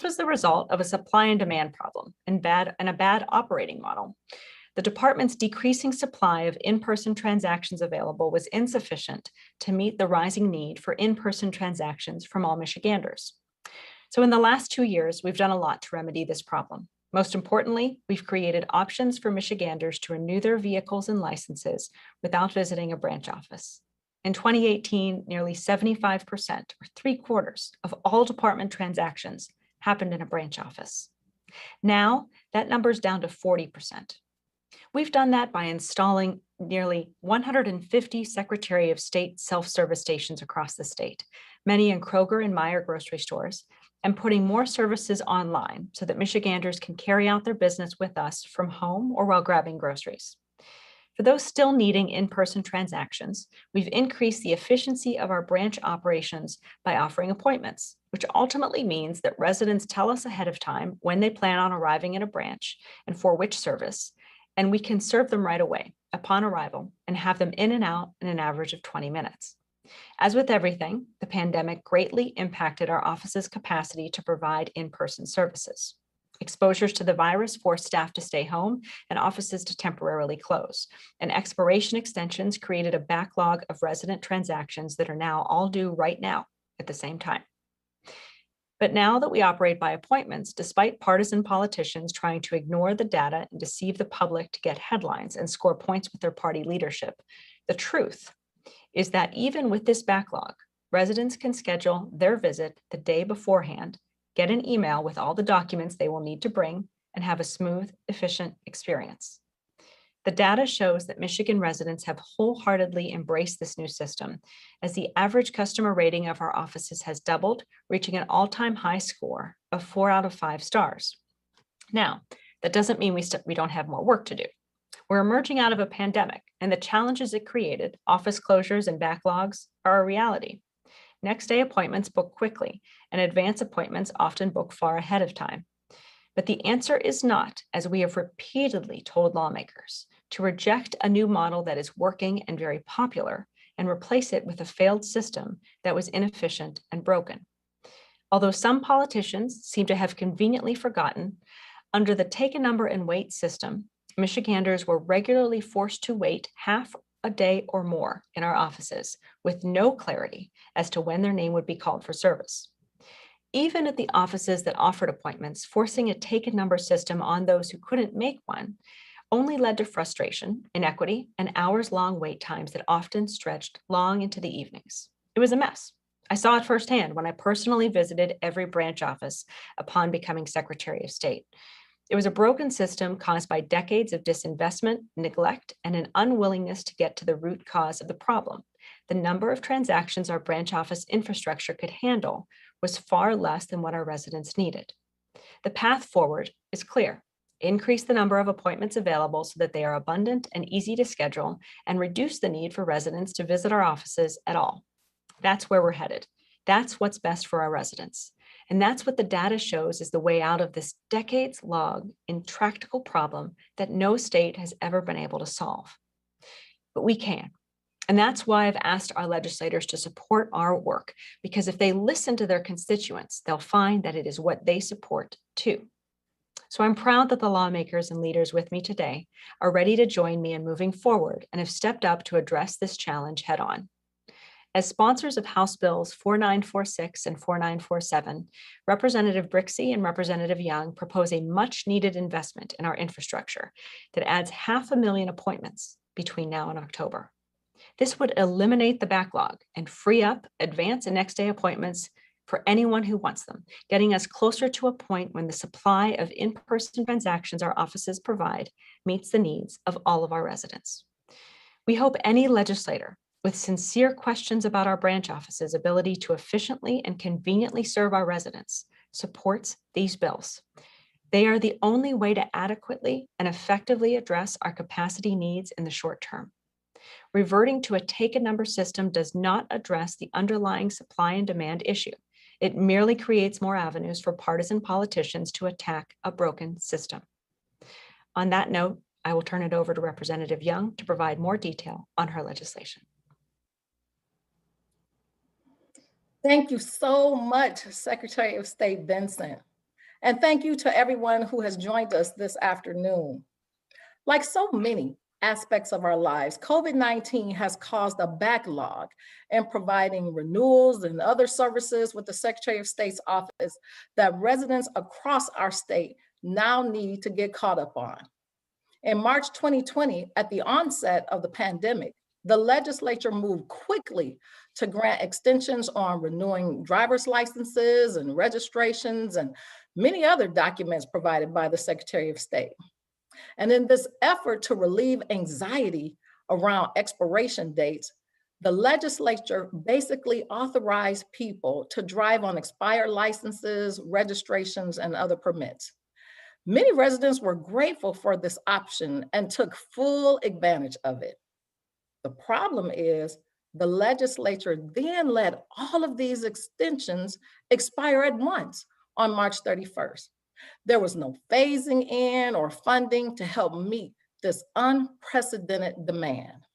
This was the result of a supply and demand problem and a bad operating model. The department's decreasing supply of in-person transactions available was insufficient to meet the rising need for in-person transactions from all Michiganders. So in the last 2 years, we've done a lot to remedy this problem. Most importantly, we've created options for Michiganders to renew their vehicles and licenses without visiting a branch office. In 2018, nearly 75%, or 3/4, of all department transactions happened in a branch office. Now, that number's down to 40%. We've done that by installing nearly 150 Secretary of State self-service stations across the state, many in Kroger and Meijer grocery stores, and putting more services online so that Michiganders can carry out their business with us from home or while grabbing groceries. For those still needing in-person transactions, we've increased the efficiency of our branch operations by offering appointments, which ultimately means that residents tell us ahead of time when they plan on arriving at a branch and for which service, and we can serve them right away upon arrival and have them in and out in an average of 20 minutes. As with everything, the pandemic greatly impacted our office's capacity to provide in-person services. Exposures to the virus forced staff to stay home and offices to temporarily close, and expiration extensions created a backlog of resident transactions that are now all due right now at the same time. But now that we operate by appointments, despite partisan politicians trying to ignore the data and deceive the public to get headlines and score points with their party leadership, the truth is that even with this backlog, residents can schedule their visit the day beforehand, get an email with all the documents they will need to bring, and have a smooth, efficient experience. The data shows that Michigan residents have wholeheartedly embraced this new system, as the average customer rating of our offices has doubled, reaching an all-time high score of 4 out of 5 stars. Now, that doesn't mean we don't have more work to do. We're emerging out of a pandemic, and the challenges it created, office closures and backlogs, are a reality. Next day appointments book quickly, and advance appointments often book far ahead of time. But the answer is not, as we have repeatedly told lawmakers, to reject a new model that is working and very popular and replace it with a failed system that was inefficient and broken. Although some politicians seem to have conveniently forgotten, under the take a number and wait system, Michiganders were regularly forced to wait half a day or more in our offices with no clarity as to when their name would be called for service. Even at the offices that offered appointments, forcing a take a number system on those who couldn't make one only led to frustration, inequity, and hours-long wait times that often stretched long into the evenings. It was a mess. I saw it firsthand when I personally visited every branch office upon becoming Secretary of State. It was a broken system caused by decades of disinvestment, neglect, and an unwillingness to get to the root cause of the problem. The number of transactions our branch office infrastructure could handle was far less than what our residents needed. The path forward is clear. Increase the number of appointments available so that they are abundant and easy to schedule, and reduce the need for residents to visit our offices at all. That's where we're headed. That's what's best for our residents. And that's what the data shows is the way out of this decades-long intractable problem that no state has ever been able to solve. But we can. And that's why I've asked our legislators to support our work, because if they listen to their constituents, they'll find that it is what they support too. So I'm proud that the lawmakers and leaders with me today are ready to join me in moving forward and have stepped up to address this challenge head on. As sponsors of House Bills 4946 and 4947, Representative Brixey and Representative Young propose a much needed investment in our infrastructure that adds 500,000 appointments between now and October. This would eliminate the backlog and free up advance and next day appointments for anyone who wants them, getting us closer to a point when the supply of in-person transactions our offices provide meets the needs of all of our residents. We hope any legislator with sincere questions about our branch offices' ability to efficiently and conveniently serve our residents supports these bills. They are the only way to adequately and effectively address our capacity needs in the short term. Reverting to a take a number system does not address the underlying supply and demand issue. It merely creates more avenues for partisan politicians to attack a broken system. On that note, I will turn it over to Representative Young to provide more detail on her legislation. Thank you so much, Secretary of State Vincent. And thank you to everyone who has joined us this afternoon. Like so many aspects of our lives, COVID-19 has caused a backlog in providing renewals and other services with the Secretary of State's office that residents across our state now need to get caught up on. In March 2020, at the onset of the pandemic, the legislature moved quickly to grant extensions on renewing driver's licenses and registrations and many other documents provided by the Secretary of State. And in this effort to relieve anxiety around expiration dates, the legislature basically authorized people to drive on expired licenses, registrations, and other permits. Many residents were grateful for this option and took full advantage of it. The problem is the legislature then let all of these extensions expire at once on March 31st. There was no phasing in or funding to help meet this unprecedented demand.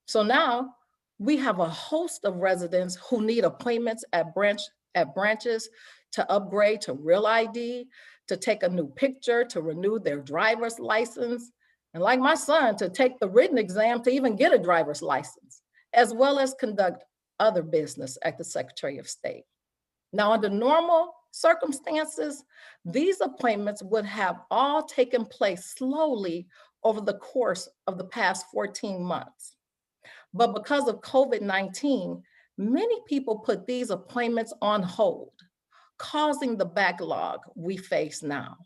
So now we have a host of residents who need appointments at branches to upgrade to Real ID, to take a new picture, to renew their driver's license, and like my son, to take the written exam to even get a driver's license, as well as conduct other business at the Secretary of State. Now, under normal circumstances, these appointments would have all taken place slowly over the course of the past 14 months. But because of COVID-19, many people put these appointments on hold, causing the backlog we face now.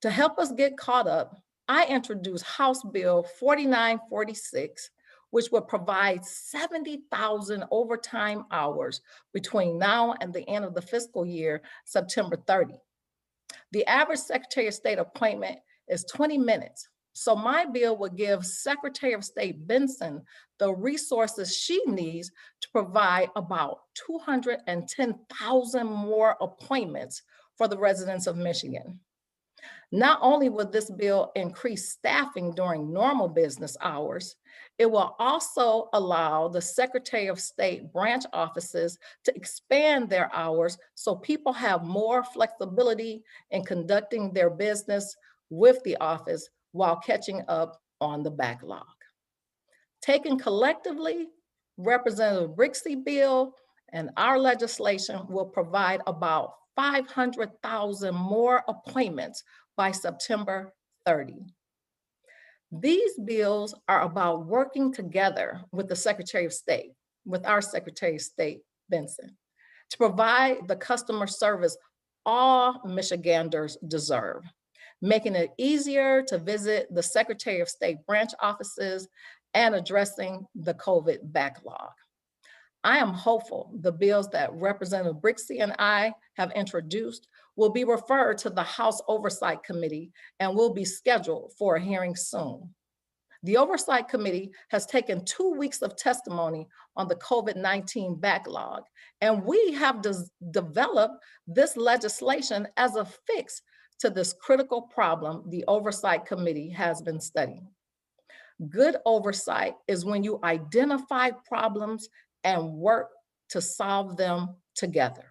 To help us get caught up, I introduced House Bill 4946, which will provide 70,000 overtime hours between now and the end of the fiscal year, September 30. The average Secretary of State appointment is 20 minutes. So my bill would give Secretary of State Benson the resources she needs to provide about 210,000 more appointments for the residents of Michigan. Not only will this bill increase staffing during normal business hours, it will also allow the Secretary of State branch offices to expand their hours so people have more flexibility in conducting their business with the office while catching up on the backlog. Taken collectively, Representative Brixey bill and our legislation will provide about 500,000 more appointments by September 30. These bills are about working together with the Secretary of State, with our Secretary of State, Benson, to provide the customer service all Michiganders deserve, making it easier to visit the Secretary of State branch offices and addressing the COVID backlog. I am hopeful the bills that Representative Brixey and I have introduced will be referred to the House Oversight Committee and will be scheduled for a hearing soon. The Oversight Committee has taken 2 weeks of testimony on the COVID-19 backlog, and we have developed this legislation as a fix to this critical problem the Oversight Committee has been studying. Good oversight is when you identify problems and work to solve them together.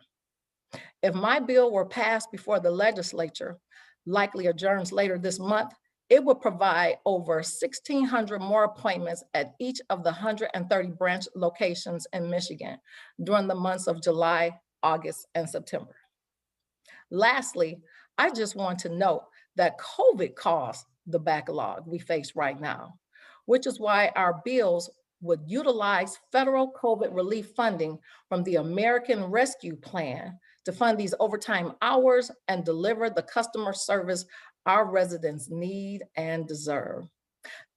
If my bill were passed before the legislature, likely adjourns later this month, it would provide over 1,600 more appointments at each of the 130 branch locations in Michigan during the months of July, August, and September. Lastly, I just want to note that COVID caused the backlog we face right now, which is why our bills would utilize federal COVID relief funding from the American Rescue Plan to fund these overtime hours and deliver the customer service our residents need and deserve.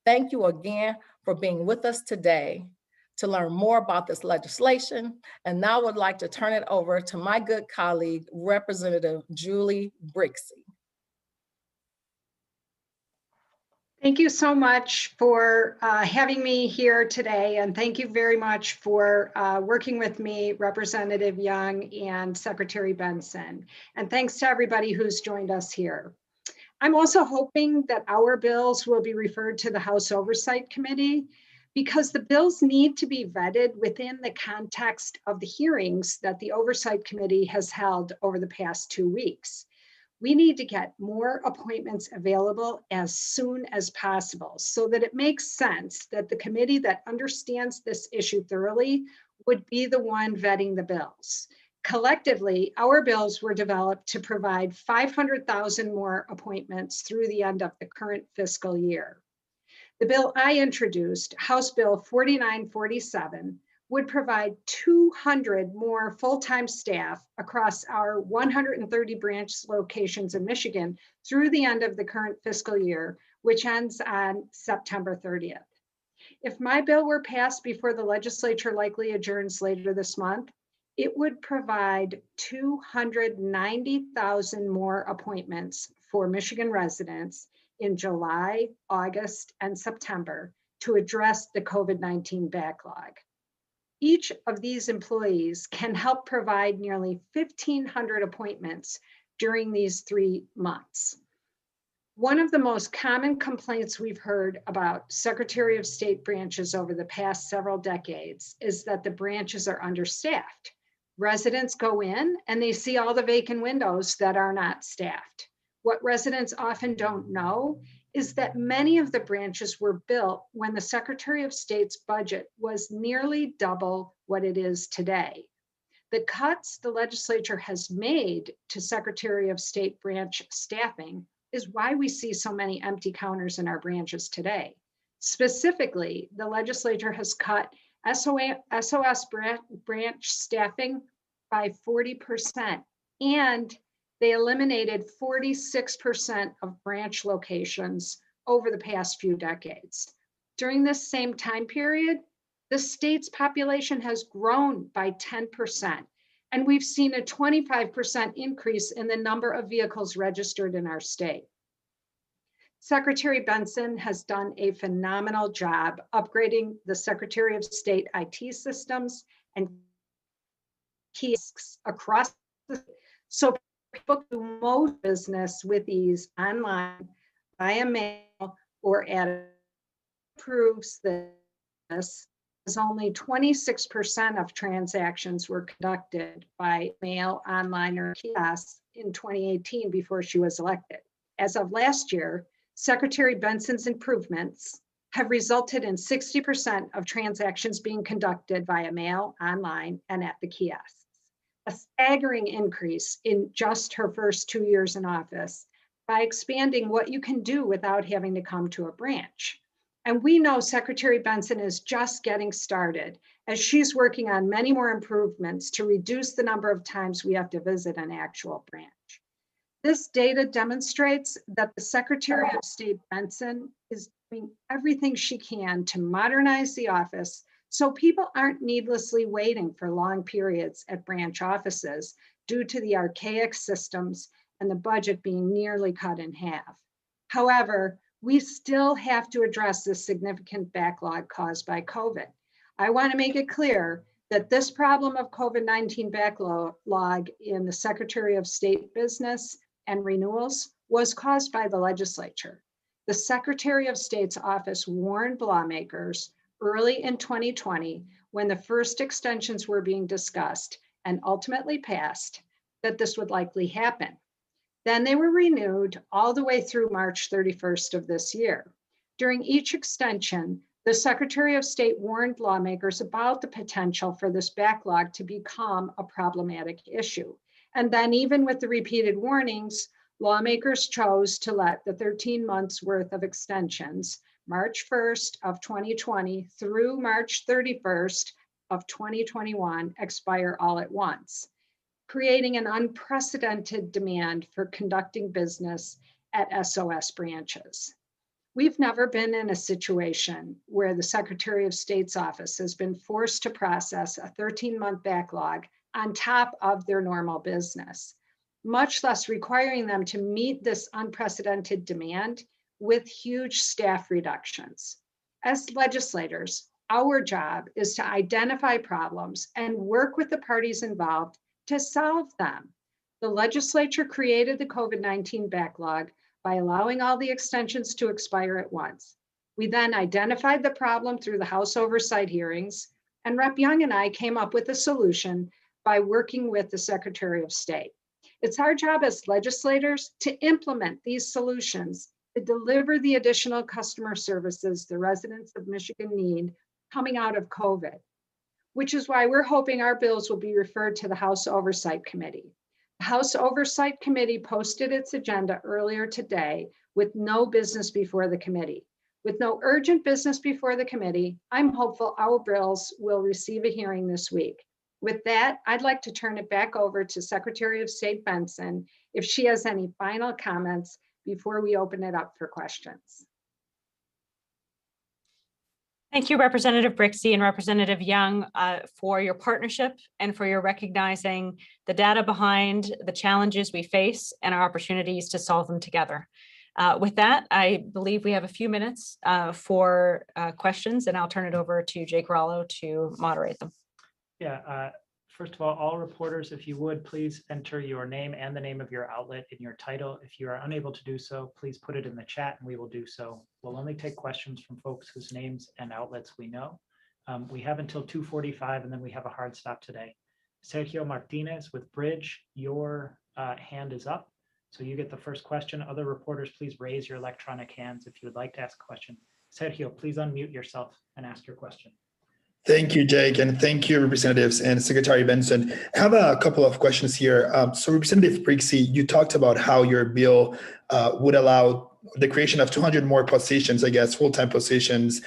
Thank you again for being with us today to learn more about this legislation. And now I would like to turn it over to my good colleague, Representative Julie Brixey. Thank you so much for having me here today. And thank you very much for working with me, Representative Young and Secretary Benson. And thanks to everybody who's joined us here. I'm also hoping that our bills will be referred to the House Oversight Committee because the bills need to be vetted within the context of the hearings that the Oversight Committee has held over the past 2 weeks. We need to get more appointments available as soon as possible so that it makes sense that the committee that understands this issue thoroughly would be the one vetting the bills. Collectively, our bills were developed to provide 500,000 more appointments through the end of the current fiscal year. The bill I introduced, House Bill 4947, would provide 200 more full-time staff across our 130 branch locations in Michigan through the end of the current fiscal year, which ends on September 30th. If my bill were passed before the legislature likely adjourns later this month, it would provide 290,000 more appointments for Michigan residents in July, August, and September to address the COVID-19 backlog. Each of these employees can help provide nearly 1,500 appointments during these 3 months. One of the most common complaints we've heard about Secretary of State branches over the past several decades is that the branches are understaffed. Residents go in and they see all the vacant windows that are not staffed. What residents often don't know is that many of the branches were built when the Secretary of State's budget was nearly double what it is today. The cuts the legislature has made to Secretary of State branch staffing is why we see so many empty counters in our branches today. Specifically, the legislature has cut SOS branch staffing by 40%, and they eliminated 46% of branch locations over the past few decades. During this same time period, the state's population has grown by 10%, and we've seen a 25% increase in the number of vehicles registered in our state. Secretary Benson has done a phenomenal job upgrading the Secretary of State IT systems and kiosks across the, so people do most business with ease online, via mail, or at proves this as only 26% of transactions were conducted by mail, online, or kiosks in 2018 before she was elected. As of last year, Secretary Benson's improvements have resulted in 60% of transactions being conducted via mail, online, and at the kiosks. A staggering increase in just her first 2 years in office by expanding what you can do without having to come to a branch. And we know Secretary Benson is just getting started as she's working on many more improvements to reduce the number of times we have to visit an actual branch. This data demonstrates that the Secretary of State Benson is doing everything she can to modernize the office so people aren't needlessly waiting for long periods at branch offices due to the archaic systems and the budget being nearly cut in half. However, we still have to address this significant backlog caused by COVID. I want to make it clear that this problem of COVID-19 backlog in the Secretary of State business and renewals was caused by the legislature. The Secretary of State's office warned lawmakers early in 2020, when the first extensions were being discussed and ultimately passed, that this would likely happen. Then they were renewed all the way through March 31st of this year. During each extension, the Secretary of State warned lawmakers about the potential for this backlog to become a problematic issue. And then even with the repeated warnings, lawmakers chose to let the 13 months worth of extensions, March 1st of 2020 through March 31st of 2021, expire all at once, creating an unprecedented demand for conducting business at SOS branches. We've never been in a situation where the Secretary of State's office has been forced to process a 13-month backlog on top of their normal business, much less requiring them to meet this unprecedented demand with huge staff reductions. As legislators, our job is to identify problems and work with the parties involved to solve them. The legislature created the COVID-19 backlog by allowing all the extensions to expire at once. We then identified the problem through the House oversight hearings, and Rep. Young and I came up with a solution by working with the Secretary of State. It's our job as legislators to implement these solutions to deliver the additional customer services the residents of Michigan need coming out of COVID, which is why we're hoping our bills will be referred to the House Oversight Committee. The House Oversight Committee posted its agenda earlier today with no business before the committee. With no urgent business before the committee, I'm hopeful our bills will receive a hearing this week. With that, I'd like to turn it back over to Secretary of State Benson if she has any final comments before we open it up for questions. Thank you, Representative Brixey and Representative Young, for your partnership and for your recognizing the data behind the challenges we face and our opportunities to solve them together. With that, I believe we have a few minutes for questions, and I'll turn it over to Jake Rollo to moderate them. Yeah, first of all reporters, if you would, please enter your name and the name of your outlet in your title. If you are unable to do so, please put it in the chat and we will do so. We'll only take questions from folks whose names and outlets we know. We have until 2:45 and then we have a hard stop today. Sergio Martinez with Bridge, your hand is up. So you get the first question. Other reporters, please raise your electronic hands if you would like to ask a question. Sergio, please unmute yourself and ask your question. Thank you, Jake, and thank you, representatives and Secretary Benson. I have a couple of questions here. So Representative Brixey, you talked about how your bill would allow the creation of 200 more positions, I guess, full-time positions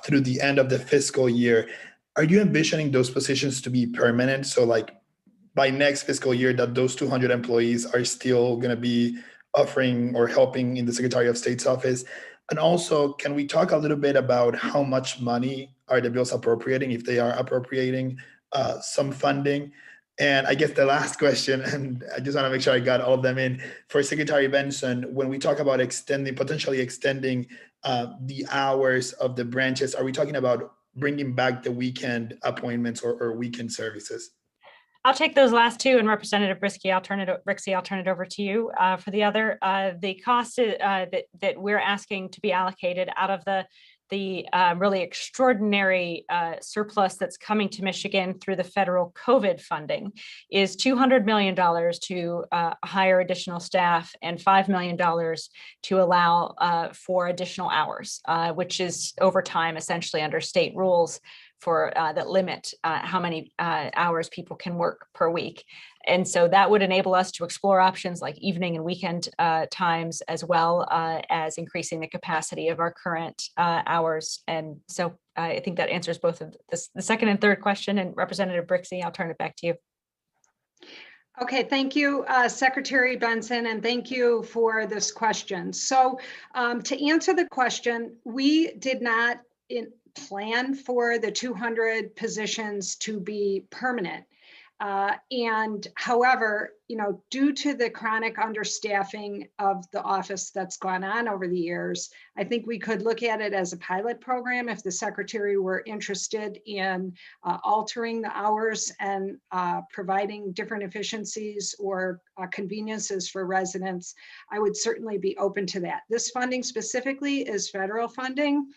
through the end of the fiscal year. Are you envisioning those positions to be permanent? So like by next fiscal year that those 200 employees are still going to be offering or helping in the Secretary of State's office? And also, can we talk a little bit about how much money are the bills appropriating, if they are appropriating some funding? And I guess the last question, and I just want to make sure I got all of them in, for Secretary Benson, when we talk about potentially extending the hours of the branches, are we talking about bringing back the weekend appointments or weekend services? I'll take those last two, and Representative Brixey, I'll turn it over to you for the other. The cost that we're asking to be allocated out of the really extraordinary surplus that's coming to Michigan through the federal COVID funding is $200 million to hire additional staff and $5 million to allow for additional hours, which is overtime essentially under state rules for that limit how many hours people can work per week. And so that would enable us to explore options like evening and weekend times, as well as increasing the capacity of our current hours. And so I think that answers both of the second and third question. And Representative Brixey, I'll turn it back to you. Okay, thank you, Secretary Benson, and thank you for this question. So to answer the question, we did not plan for the 200 positions to be permanent. And however, due to the chronic understaffing of the office that's gone on over the years, I think we could look at it as a pilot program if the secretary were interested in altering the hours and providing different efficiencies or conveniences for residents. I would certainly be open to that. This funding specifically is federal funding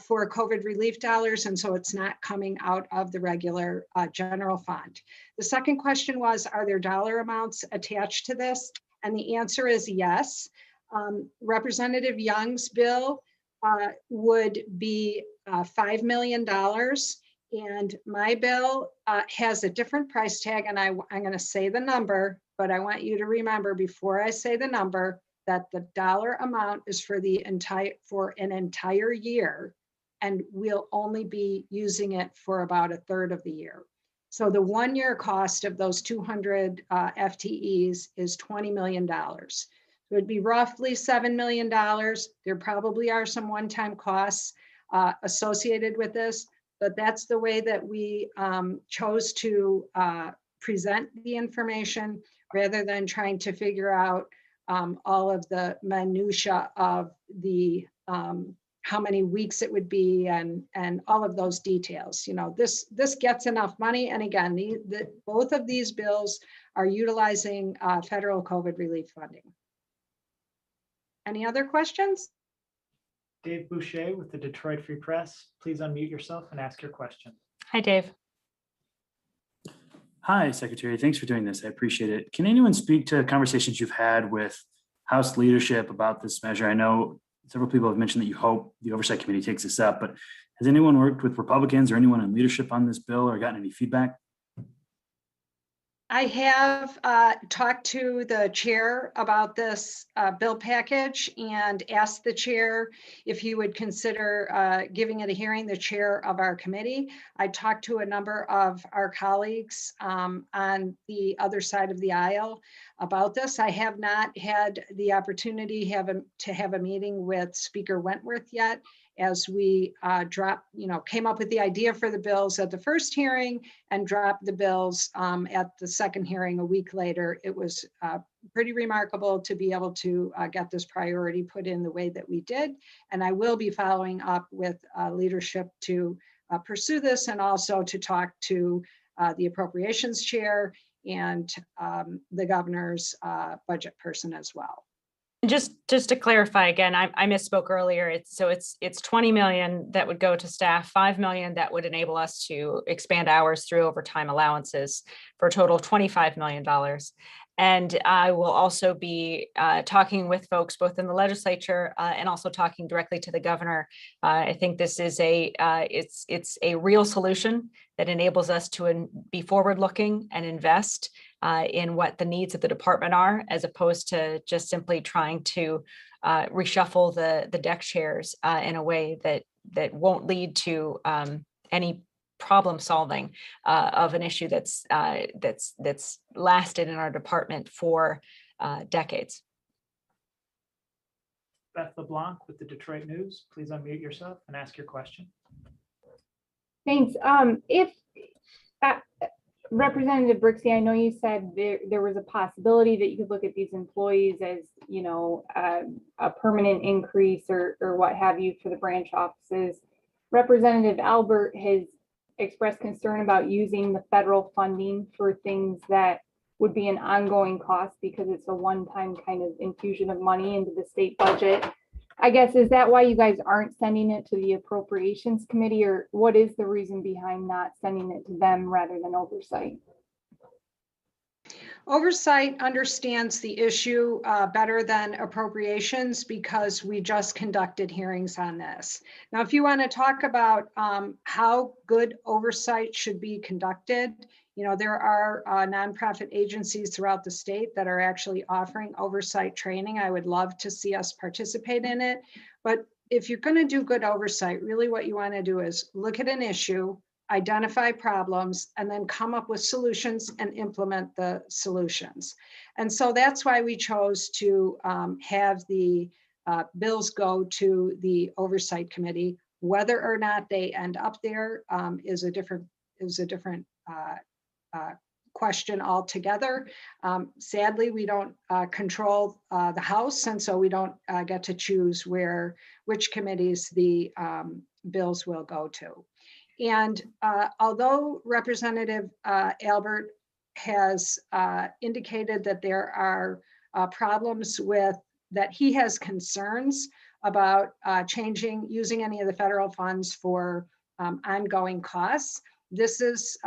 for COVID relief dollars, and so it's not coming out of the regular general fund. The second question was, are there dollar amounts attached to this? And the answer is yes. Representative Young's bill would be $5 million, and my bill has a different price tag, and I'm going to say the number, but I want you to remember before I say the number that the dollar amount is for an entire year, and we'll only be using it for about a third of the year. So the 1 year cost of those 200 FTEs is $20 million. So it'd be roughly $7 million. There probably are some one-time costs associated with this, but that's the way that we chose to present the information rather than trying to figure out all of the minutia of the how many weeks it would be and all of those details. This gets enough money. And again, both of these bills are utilizing federal COVID relief funding. Any other questions? Dave Boucher with the Detroit Free Press, please unmute yourself and ask your question. Hi, Dave. Hi, Secretary. Thanks for doing this. I appreciate it. Can anyone speak to conversations you've had with House leadership about this measure? I know several people have mentioned that you hope the Oversight Committee takes this up, but has anyone worked with Republicans or anyone in leadership on this bill or gotten any feedback? I have talked to the chair about this bill package and asked the chair if he would consider giving it a hearing, the chair of our committee. I talked to a number of our colleagues on the other side of the aisle about this. I have not had the opportunity to have a meeting with Speaker Wentworth yet, as we came up with the idea for the bills at the first hearing and dropped the bills at the second hearing a week later. It was pretty remarkable to be able to get this priority put in the way that we did. And I will be following up with leadership to pursue this, and also to talk to the appropriations chair and the governor's budget person as well. Just to clarify again, I misspoke earlier. It's 20 million that would go to staff, 5 million that would enable us to expand hours through overtime allowances, for a total of $25 million. And I will also be talking with folks both in the legislature and also talking directly to the governor. I think this is it's a real solution that enables us to be forward-looking and invest in what the needs of the department are, as opposed to just simply trying to reshuffle the deck chairs in a way that won't lead to any problem solving of an issue that's lasted in our department for decades. Beth LeBlanc with the Detroit News. Please unmute yourself and ask your question. Thanks. If Representative Brixey, I know you said there was a possibility that you could look at these employees as, you know, a permanent increase or what have you for the branch offices. Representative Albert has expressed concern about using the federal funding for things that would be an ongoing cost because it's a one-time kind of infusion of money into the state budget. I guess, is that why you guys aren't sending it to the Appropriations Committee, or what is the reason behind not sending it to them rather than Oversight? Oversight understands the issue better than Appropriations because we just conducted hearings on this. Now, if you want to talk about how good oversight should be conducted, you know, there are nonprofit agencies throughout the state that are actually offering oversight training. I would love to see us participate in it. But if you're going to do good oversight, really what you want to do is look at an issue, identify problems, and then come up with solutions and implement the solutions. And so that's why we chose to have the bills go to the Oversight Committee. Whether or not they end up there is a different question altogether. Sadly, we don't control the House, and so we don't get to choose which committees the bills will go to. And although Representative Albert has indicated that there are problems with that, he has concerns about using any of the federal funds for ongoing costs. This is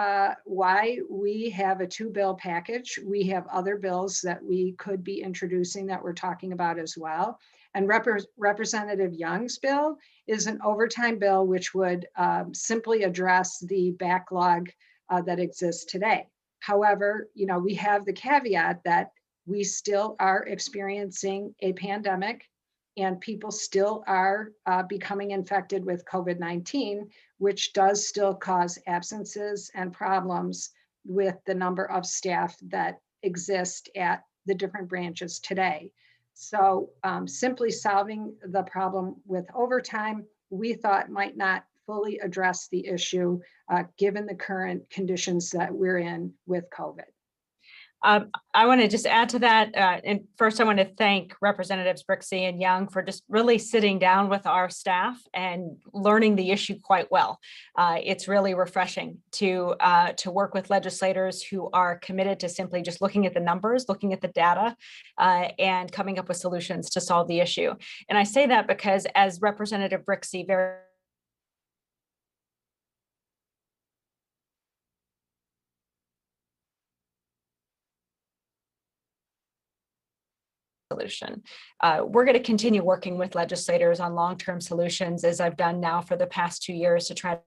why we have a 2-bill package. We have other bills that we could be introducing that we're talking about as well. And Representative Young's bill is an overtime bill, which would simply address the backlog that exists today. However, you know, we have the caveat that we still are experiencing a pandemic and people still are becoming infected with COVID-19, which does still cause absences and problems with the number of staff that exist at the different branches today. So simply solving the problem with overtime, we thought might not fully address the issue given the current conditions that we're in with COVID. I want to just add to that. And first, I want to thank Representatives Brixey and Young for just really sitting down with our staff and learning the issue quite well. It's really refreshing to work with legislators who are committed to simply just looking at the numbers, looking at the data, and coming up with solutions to solve the issue. And I say that because, as Representative Brixey very solution. We're going to continue working with legislators on long-term solutions, as I've done now for the past 2 years, to try